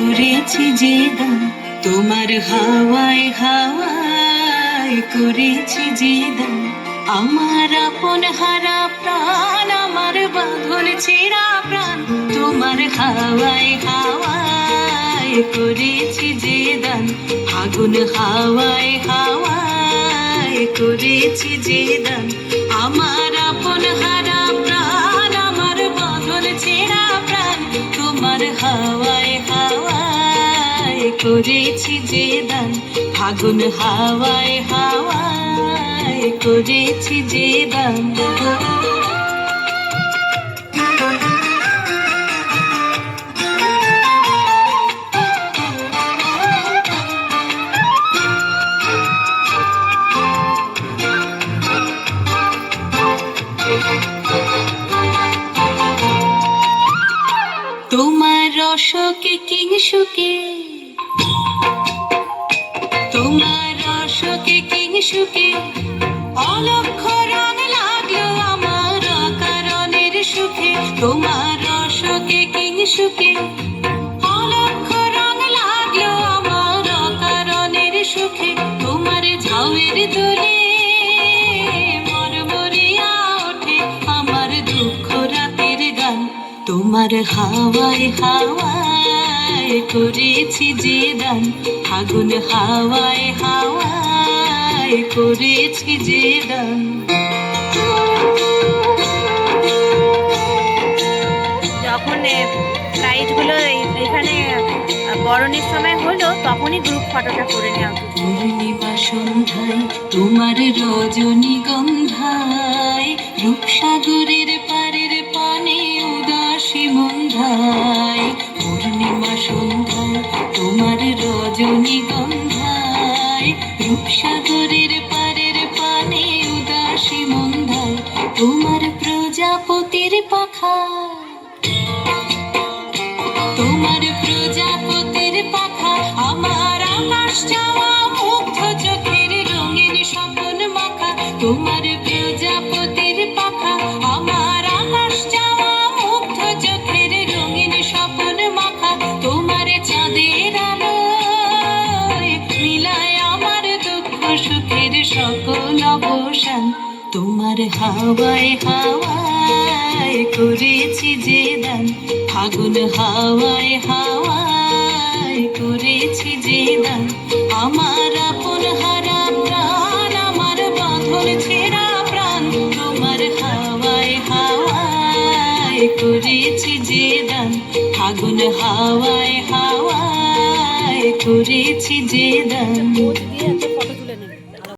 করেছি যে দান, তোমার হাওয়ায় হাওয়ায় করেছি যে দান। আমার আপন হারা প্রাণ, আমার বাঁধন ছেঁড়া প্রাণ, তোমার হাওয়ায় হাওয়ায় করেছি যে দান। আগুন হাওয়ায় হাওয়ায় করেছি যে দান। আমার আপন হারা প্রাণ, আমার বাঁধন ছেঁড়া প্রাণ, তোমার হাওয়ায় হাওয়ায় করেছি যে দান। আগুন হাওয়ায় হাওয়ায় করেছি যে দান। তোমার রসকে কিংসুকে, তোমার রসকে কিংসুকে অলক্ষ রং লাগলো আমার অকারণের সুখে। তোমার রসকে কিংসুকে অলক্ষ রং লাগলো আমার অকারণের সুখে। তোমার ঝাউয়ের দোলে মরমরিয়া ওঠে আমার দুঃখ রাতের গান। তোমার হাওয়ায় হাওয়ায় করেছি যে দান। আগুন হাওয়ায় হাওয়ায় করেছি যে দান। যখন ফ্লাইটগুলো এখানে বরণের সময় হলো তখনই গ্রুপ ফটোটা করে নেওয়া। পূর্ণিমা সন্ধ্যায় তোমার রজনীগন্ধায়, রূপসাগরের পারের পানে উদাসী মন্ধায়। পূর্ণিমা সন্ধ্যায় তোমার রজনীগন্ধায়, রূপসাগরের পারের পানে উদাসী মন্ধায়। তোমার প্রজাপতির পাখা, তোমার প্রজাপতির পাখা আমার আকাশ চাওয়া মুগ্ধ চোখের রঙিন স্বপ্ন মাখা। তোমার প্রজাপতির পাখা আমার আকাশ চাওয়া মুগ্ধ চোখের রঙিন স্বপ্ন মাখা। তোমার চাঁদের আলোয় মিলায় আমার দুঃখ সুখের সকল অবসান। তোমার হাওয়ায় হাওয়ায় করেছি যে দান। আগুন হাওয়ায় হাওয়ায় করেছি যে দান। আমার আপন হারা প্রাণ, আমার বাঁধন ছেঁড়া প্রাণ, তোমার হাওয়ায় হাওয়ায় করেছি যে দান। আগুন হাওয়ায় হাওয়ায় করেছি যে দান।